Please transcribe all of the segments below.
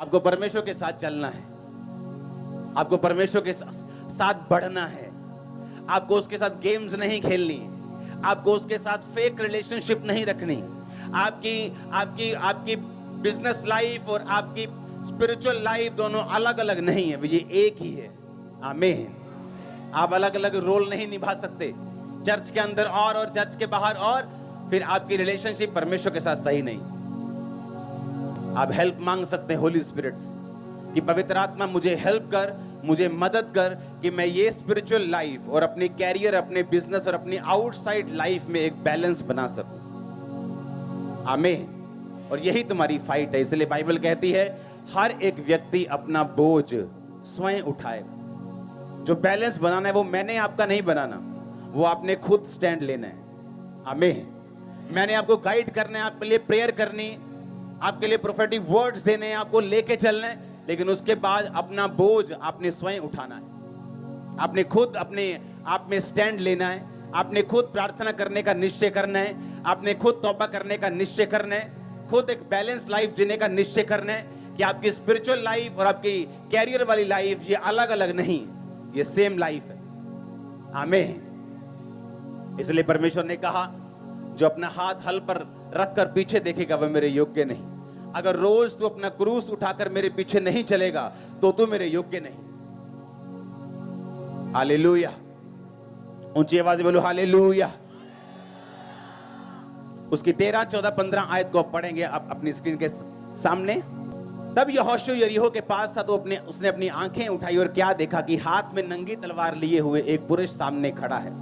आपको परमेश्वर के साथ चलना है, आपको परमेश्वर के साथ बढ़ना है, आपको उसके साथ गेम्स नहीं खेलनी, आपको उसके साथ फेक रिलेशनशिप नहीं रखनी। आपकी आपकी आपकी बिजनेस लाइफ और आपकी स्पिरिचुअल लाइफ दोनों अलग अलग नहीं है, ये एक ही है। आमीन। आप अलग अलग रोल नहीं निभा सकते, चर्च के अंदर और चर्च के बाहर, और फिर आपकी रिलेशनशिप परमेश्वर के साथ सही नहीं। आप हेल्प मांग सकते हैं होली स्पिरिट से कि पवित्र आत्मा मुझे हेल्प कर, मुझे मदद कर कि मैं ये स्पिरिचुअल लाइफ और अपने कैरियर, अपने बिजनेस और अपनी आउटसाइड लाइफ में एक बैलेंस बना सकूं। आमीन। और यही तुम्हारी फाइट है। इसलिए बाइबल कहती है हर एक व्यक्ति अपना बोझ स्वयं उठाएगा। जो बैलेंस बनाना है वो मैंने आपका नहीं बनाना, वो आपने खुद स्टैंड लेना है। आमीन। मैंने आपको गाइड करना है, आपके लिए प्रेयर करनी, आपके लिए प्रोफेटिक वर्ड्स देने हैं, आपको लेके चलना है, लेकिन उसके बाद अपना बोझ आपने स्वयं उठाना है। आपने खुद अपने आप में स्टैंड लेना है, आपने खुद प्रार्थना करने का निश्चय करना है, आपने खुद तौबा करने का निश्चय करना है, खुद एक बैलेंस लाइफ जीने का निश्चय करना है कि आपकी स्पिरिचुअल लाइफ और आपकी कैरियर वाली लाइफ ये अलग अलग नहीं, ये सेम लाइफ है। आमीन। इसलिए परमेश्वर ने कहा जो अपना हाथ हल पर रखकर पीछे देखेगा वह मेरे योग्य नहीं। अगर रोज तू अपना क्रूस उठाकर मेरे पीछे नहीं चलेगा तो तू मेरे योग्य नहीं। हालेलुया। ऊंची आवाज में बोलो हालेलुया। उसकी 13, 14, 15 आयत को आप पढ़ेंगे आप अपनी स्क्रीन के सामने। तब यहोशू यरीहो के पास था तो उसने अपनी आंखें उठाई और क्या देखा कि हाथ में नंगी तलवार लिए हुए एक पुरुष सामने खड़ा है।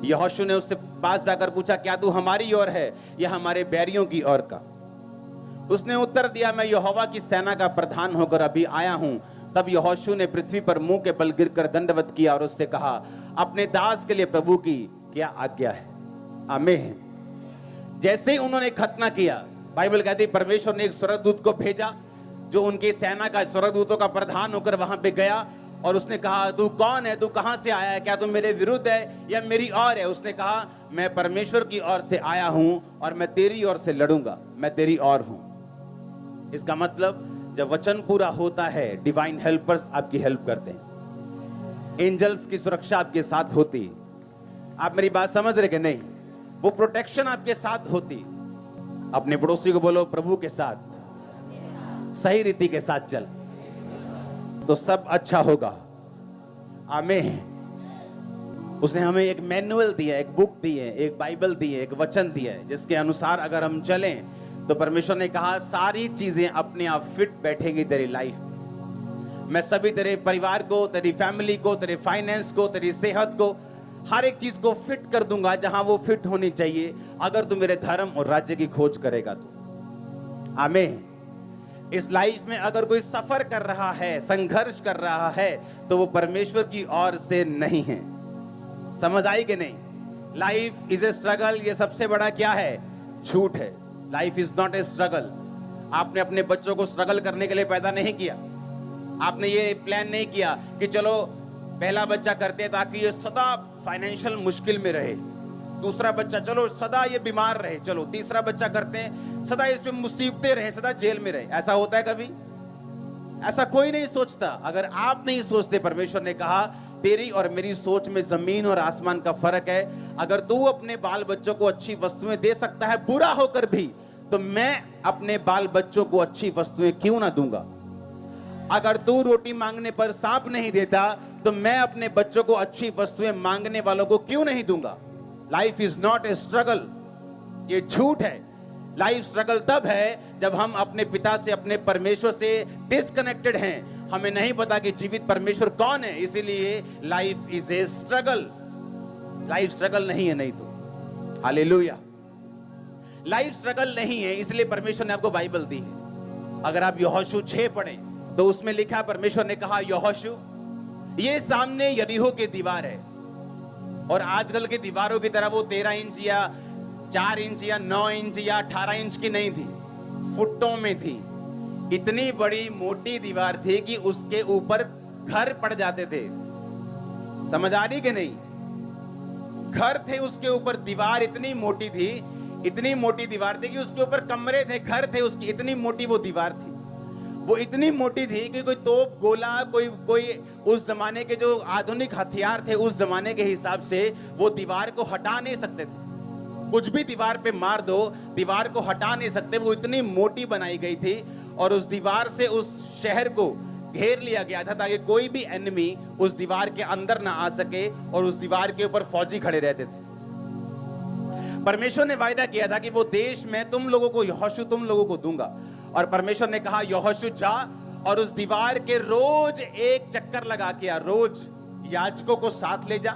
यहोशू ने उससे पास जाकर पूछा क्या तू हमारी ओर है या हमारे बैरियों की ओर का? उसने उत्तर दिया मैं यहोवा की सेना का प्रधान होकर अभी आया हूं। तब यहोशू ने पृथ्वी पर मुंह के बल गिरकर दंडवत किया और उससे कहा अपने दास के लिए प्रभु की क्या आज्ञा है? आमीन। जैसे ही उन्होंने खतना किया, बाइबल कहती है परमेश्वर ने एक स्वर्गदूत को भेजा जो उनकी सेना का, स्वर्गदूतों का प्रधान होकर वहां पे गया और उसने कहा तू कौन है, तू कहां से आया है, क्या तू मेरे विरुद्ध है या मेरी ओर है? उसने कहा मैं परमेश्वर की ओर से आया हूं और मैं तेरी ओर से लड़ूंगा, मैं तेरी ओर हूं। इसका मतलब जब वचन पूरा होता है डिवाइन हेल्पर्स आपकी हेल्प करते हैं, एंजल्स की सुरक्षा आपके साथ होती। आप मेरी बात समझ रहे कि नहीं? वो प्रोटेक्शन आपके साथ होती। अपने पड़ोसी को बोलो प्रभु के साथ सही रीति के साथ चल तो सब अच्छा होगा। आमीन। उसने हमें एक मैनुअल दिया, एक बुक दी है, एक बाइबल दी है, एक वचन दिया है जिसके अनुसार अगर हम चलें तो परमेश्वर ने कहा सारी चीजें अपने आप फिट बैठेंगी तेरी लाइफ में। मैं सभी तेरे परिवार को, तेरी फैमिली को, तेरे फाइनेंस को, तेरी सेहत को, हर एक चीज को फिट कर दूंगा जहां वो फिट होनी चाहिए अगर तू मेरे धर्म और राज्य की खोज करेगा तो। आमीन। इस लाइफ में अगर कोई सफर कर रहा है, संघर्ष कर रहा है तो वो परमेश्वर की ओर से नहीं है। समझ आई कि नहीं? लाइफ इज ए स्ट्रगल, ये सबसे बड़ा क्या है? झूठ है। Life is not a struggle. आपने अपने बच्चों को स्ट्रगल करने के लिए पैदा नहीं किया। आपने ये प्लान नहीं किया कि चलो पहला बच्चा करते हैं ताकि ये सदा फाइनेंशियल मुश्किल में रहे, दूसरा बच्चा चलो सदा ये बीमार रहे, चलो तीसरा बच्चा करते हैं सदा इसमें मुसीबतें रहे, सदा जेल में रहे। ऐसा होता है कभी? ऐसा कोई नहीं सोचता। अगर आप नहीं सोचते, परमेश्वर ने कहा तेरी और मेरी सोच में जमीन और आसमान का फर्क है। अगर तू अपने बाल बच्चों को अच्छी वस्तुएं दे सकता है बुरा होकर भी, तो मैं अपने बाल बच्चों को अच्छी वस्तुएं क्यों ना दूंगा? अगर तू रोटी मांगने पर सांप नहीं देता तो मैं अपने बच्चों को अच्छी वस्तुएं मांगने वालों को क्यों नहीं दूंगा? Life is not a struggle, ये झूठ है। लाइफ स्ट्रगल तब है जब हम अपने पिता से, अपने परमेश्वर से डिस्कनेक्टेड हैं। हमें नहीं पता कि जीवित परमेश्वर कौन है, इसीलिए life is a struggle. Life struggle नहीं है, नहीं तो हालेलुया। लाइफ स्ट्रगल नहीं है, इसलिए परमेश्वर ने आपको बाइबल दी है। अगर आप यहोशू 6 पढ़ें तो उसमें लिखा, परमेश्वर ने कहा यहोशू ये सामने यरीहो की दीवार है, और आजकल की दीवारों की तरह वो 13 इंच या 4 इंच या 9 इंच या 18 इंच की नहीं थी, फुटों में थी। इतनी बड़ी मोटी दीवार थी कि उसके ऊपर घर पड़ जाते थे। समझ आ रही कि नहीं? घर थे उसके ऊपर, दीवार इतनी मोटी थी, इतनी मोटी दीवार थी कि उसके ऊपर कमरे थे, घर थे उसकी, इतनी मोटी वो दीवार थी। वो इतनी मोटी थी कि कोई तोप, गोला, कोई उस जमाने के जो आधुनिक हथियार थे उस जमाने के हिसाब से वो दीवार को हटा नहीं सकते थे। कुछ भी दीवार पे मार दो, दीवार को हटा नहीं सकते। वो इतनी मोटी बनाई गई थी और उस दीवार से उस शहर को घेर लिया गया था ताकि कोई भी एनिमी उस दीवार के अंदर ना आ सके और उस दीवार के ऊपर फौजी खड़े रहते थे। परमेश्वर ने वायदा किया था कि वो देश मैं तुम लोगों को, यहोशू तुम लोगों को दूंगा। और परमेश्वर ने कहा यहोशू जा और उस दीवार के रोज एक चक्कर लगा के आ, रोज याजकों को साथ ले जा,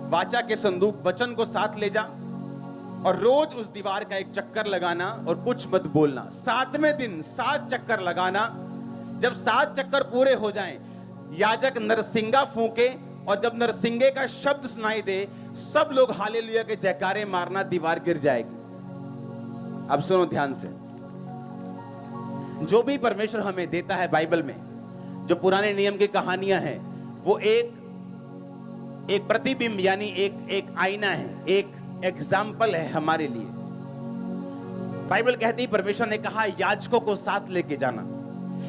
वाचा के संदूक वचन को साथ ले जा और रोज उस दीवार का एक चक्कर लगाना और कुछ मत बोलना। 7वें दिन 7 चक्कर लगाना। जब 7 चक्कर पूरे हो जाएं, याजक नरसिंगा फूंके और जब नरसिंगे का शब्द सुनाई दे, सब लोग हालेलुया के जयकारे मारना, दीवार गिर जाएगी। अब सुनो ध्यान से, जो भी परमेश्वर हमें देता है बाइबल में, जो पुराने नियम की कहानियां हैं, वो एक प्रतिबिंब यानी एक आईना है, एक एग्जाम्पल है हमारे लिए। बाइबल कहती, परमेश्वर ने कहा याजकों को साथ लेके जाना।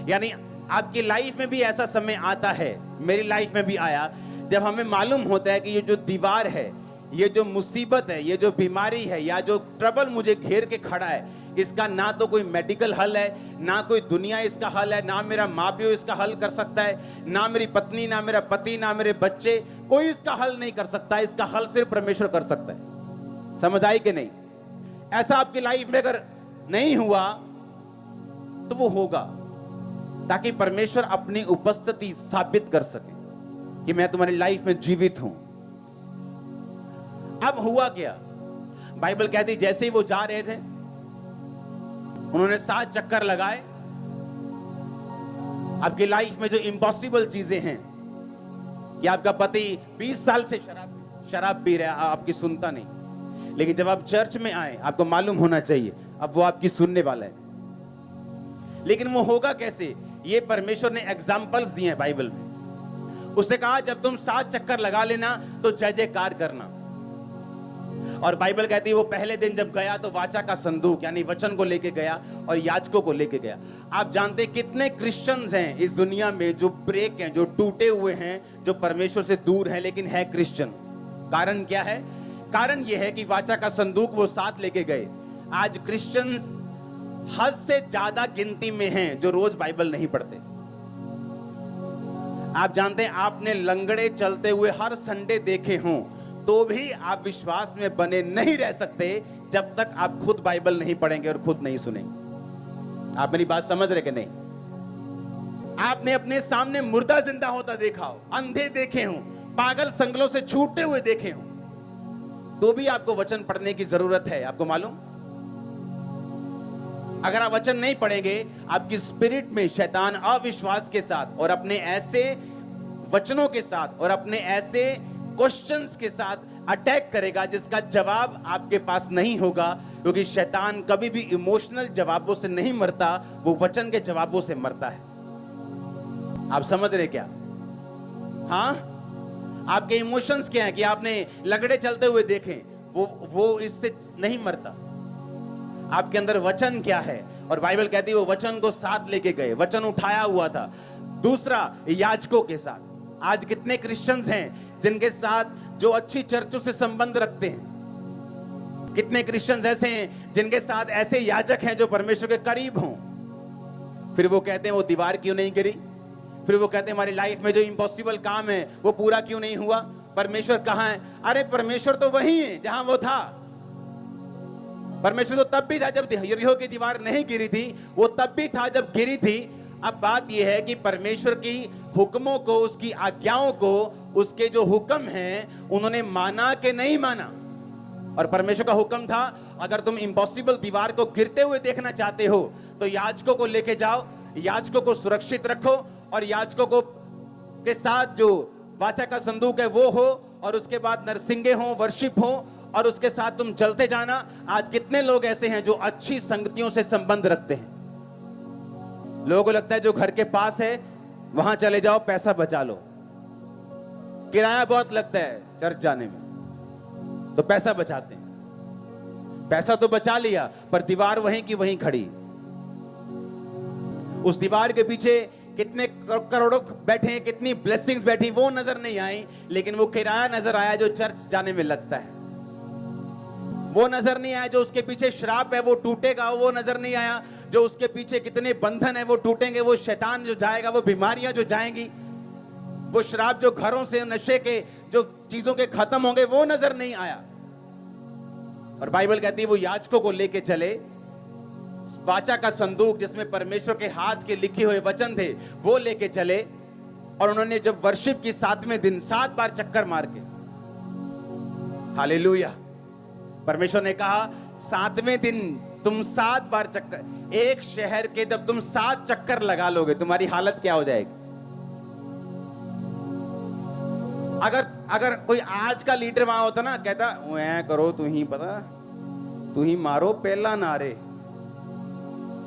यानी आपकी लाइफ में भी ऐसा समय आता है, मेरी लाइफ में भी आया, जब हमें मालूम होता है कि ये जो दीवार है, ये जो मुसीबत है, ये जो बीमारी है या जो ट्रबल मुझे घेर के खड़ा है, इसका ना तो कोई मेडिकल हल है, ना कोई दुनिया इसका हल है, ना मेरा माँ प्यो इसका हल कर सकता है, ना मेरी पत्नी, ना मेरा पति, ना मेरे बच्चे, कोई इसका हल नहीं कर सकता। इसका हल सिर्फ परमेश्वर कर सकता है। समझ आई कि नहीं? ऐसा आपकी लाइफ में अगर नहीं हुआ तो वो होगा, ताकि परमेश्वर अपनी उपस्थिति साबित कर सके कि मैं तुम्हारी लाइफ में जीवित हूं। अब हुआ क्या? बाइबल कहती जैसे ही वो जा रहे थे, उन्होंने 7 चक्कर लगाए। आपकी लाइफ में जो इम्पॉसिबल चीजें हैं कि आपका पति 20 साल से शराब पी रहा है, आपकी सुनता नहीं, लेकिन जब आप चर्च में आए आपको मालूम होना चाहिए अब वो आपकी सुनने वाला है। लेकिन वो होगा कैसे? ये परमेश्वर ने एग्जाम्पल्स दिए हैं बाइबल में। उसने कहा जब तुम 7 चक्कर लगा लेना तो जय जयकार करना। और बाइबल कहती है वो पहले दिन जब गया तो वाचा का संदूक यानी वचन को लेके गया और याजकों को लेके गया। आप जानते हैं कितने क्रिश्चियंस हैं इस दुनिया में जो ब्रेक हैं, जो टूटे हुए हैं, जो परमेश्वर से दूर हैं, लेकिन है क्रिश्चियन। कारण क्या है? कारण यह है कि वाचा का संदूक वो साथ लेके गए। आज क्रिश्चियंस हद से ज्यादा गिनती में हैं जो रोज बाइबल नहीं पढ़ते। आप जानते हैं आपने लंगड़े चलते हुए हर संडे देखे हों तो भी आप विश्वास में बने नहीं रह सकते जब तक आप खुद बाइबल नहीं पढ़ेंगे और खुद नहीं सुनेंगे। आप मेरी बात समझ रहे कि नहीं? आपने अपने सामने मुर्दा जिंदा होता देखा हो, अंधे देखे हों, पागल संगलों से छूटते हुए देखे हों, तो भी आपको वचन पढ़ने की जरूरत है। आपको मालूम, अगर आप वचन नहीं पढ़ेंगे, आपकी स्पिरिट में शैतान अविश्वास के साथ और अपने ऐसे वचनों के साथ और अपने ऐसे क्वेश्चंस के साथ अटैक करेगा जिसका जवाब आपके पास नहीं होगा, क्योंकि शैतान कभी भी इमोशनल जवाबों से नहीं मरता, वो वचन के जवाबों से मरता है। आप समझ रहे क्या? हाँ, आपके इमोशंस क्या है कि आपने लगड़े चलते हुए देखे, वो इससे नहीं मरता। आपके अंदर वचन क्या है? और बाइबल कहती है वो वचन को साथ लेके गए, वचन उठाया हुआ था। दूसरा, याजकों के साथ। आज कितने क्रिश्चियंस हैं जिनके साथ जो अच्छी चर्चों से संबंध रखते हैं? कितने क्रिश्चियंस ऐसे हैं जिनके साथ ऐसे याजक हैं जो परमेश्वर के करीब हों? फिर वो कहते हैं वो दीवार क्यों नहीं गिरी? फिर वो कहते हैं हमारी लाइफ में जो इम्पॉसिबल काम है वो पूरा क्यों नहीं हुआ? परमेश्वर कहाँ है? अरे परमेश्वर तो वही है जहां वो था। परमेश्वर तो तब भी था जब यरीहो की दीवार नहीं गिरी थी, वो तब भी था जब गिरी थी। अब बात यह है कि परमेश्वर की हुक्मों को, उसकी आज्ञाओं को, उसके जो हुक्म हैं उन्होंने माना कि नहीं माना। और परमेश्वर का हुक्म था अगर तुम इम्पॉसिबल दीवार को गिरते हुए देखना चाहते हो तो याजकों को लेके जाओ, याजकों को सुरक्षित रखो और याजकों को के साथ जो वाचा का संदूक है वो हो, और उसके बाद नरसिंगे हो, वर्शिप हो, और उसके साथ तुम चलते जाना। आज कितने लोग ऐसे हैं जो अच्छी संगतियों से संबंध रखते हैं? लोगों को लगता है जो घर के पास है वहां चले जाओ, पैसा बचा लो। किराया बहुत लगता है चर्च जाने में, तो पैसा बचाते हैं। पैसा तो बचा लिया पर दीवार वहीं की वहीं खड़ी। उस दीवार के पीछे कितने करोड़ों बैठे हैं, कितनी ब्लेसिंग्स बैठी, वो नजर नहीं आई, लेकिन वो किराया नजर आया जो चर्च जाने में लगता है। वो नजर नहीं आया जो उसके पीछे श्राप है वो टूटेगा, वो नजर नहीं आया जो उसके पीछे कितने बंधन है वो टूटेंगे, वो शैतान जो जाएगा, वो बीमारियां जो जाएंगी, वो श्राप जो घरों से, नशे के जो चीजों के खत्म होंगे, वो नजर नहीं आया। और बाइबल कहती है वो याजकों को लेके चले, वाचा का संदूक जिसमें परमेश्वर के हाथ के लिखे हुए वचन थे वो लेके चले, और उन्होंने जब वर्शिप की 7वें दिन 7 बार चक्कर मार के, हालेलुया, परमेश्वर ने कहा 7वें दिन तुम 7 बार चक्कर, एक शहर के जब तुम 7 चक्कर लगा लोगे तुम्हारी हालत क्या हो जाएगी। अगर कोई आज का लीडर वहां होता ना, कहता ऐ करो तू ही पता, तू ही मारो पहला नारे,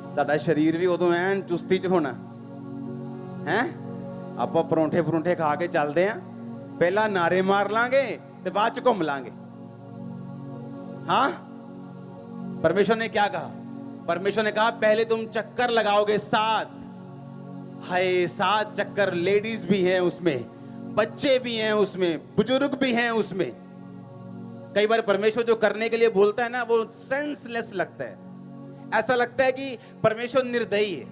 ਤੁਹਾਡਾ शरीर भी उदों ਐਨ चुस्ती च होना है। ਆਪਾਂ ਪਰੌਂਠੇ ਪਰੌਂਠੇ खा के चलते हैं, पहला नारे मार लांगे ते बाद च घूम लांगे। हाँ, परमेश्वर ने क्या कहा? परमेश्वर ने कहा पहले तुम चक्कर लगाओगे 7, हाय 7 चक्कर, लेडीज भी हैं उसमें, बच्चे भी हैं उसमें, बुजुर्ग भी हैं उसमें। कई बार परमेश्वर जो करने के लिए बोलता है ना वो सेंसलेस लगता है, ऐसा लगता है कि परमेश्वर निर्दयी है,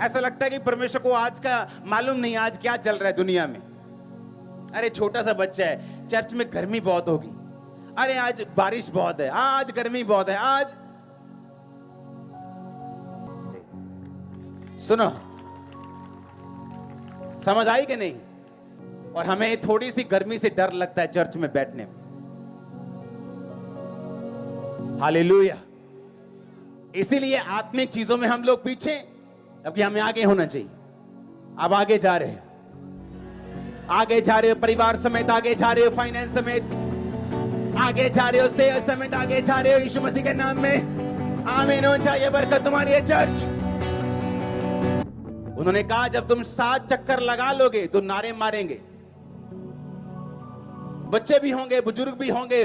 ऐसा लगता है कि परमेश्वर को आज का मालूम नहीं आज क्या चल रहा है दुनिया में। अरे छोटा सा बच्चा है, चर्च में गर्मी बहुत होगी, अरे आज बारिश बहुत है, आज गर्मी बहुत है, आज सुनो, समझ आई कि नहीं? और हमें थोड़ी सी गर्मी से डर लगता है चर्च में बैठने में। हालेलुया। इसीलिए आत्मिक चीजों में हम लोग पीछे, जबकि हमें आगे होना चाहिए। अब आगे जा रहे हैं, आगे जा रहे हो, परिवार समेत आगे जा रहे हो, फाइनेंस समेत आगे जा रहे हो, सेहत समेत आगे जा रहे हो, यीशु मसीह के नाम में आमीन हो जाए बरकत तुम्हारी है चर्च। उन्होंने कहा जब तुम 7 चक्कर लगा लोगे तो नारे मारेंगे, बच्चे भी होंगे, बुजुर्ग भी होंगे,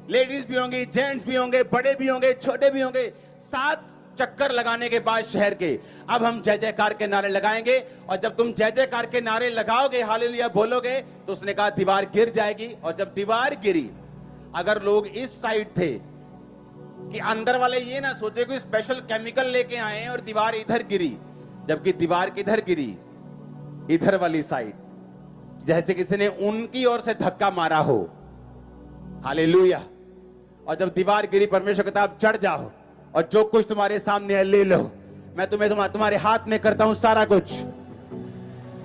लेडीज भी होंगी, जेंट्स भी होंगे, बड़े भी होंगे, छोटे भी होंगे। 7 चक्कर लगाने के बाद शहर के अब हम जय जयकार के नारे लगाएंगे, और जब तुम जय जयकार के नारे लगाओगे, हालेलुया बोलोगे, तो उसने कहा दीवार गिर जाएगी। और जब दीवार गिरी, अगर लोग इस साइड थे कि अंदर वाले ये ना सोचे कोई स्पेशल केमिकल लेके आए और दीवार इधर गिरी, जबकि दीवार किधर गिरी? इधर वाली साइड, जैसे किसी ने उनकी ओर से धक्का मारा हो। हालेलुया। और जब दीवार गिरी, परमेश्वर कहता अब चढ़ जाओ और जो कुछ तुम्हारे सामने है ले लो, मैं तुम्हें तुम्हारे हाथ में करता हूं सारा कुछ।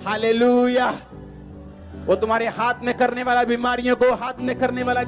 हालेलुया। वो तुम्हारे हाथ में करने वाला, बीमारियों को हाथ में करने वाला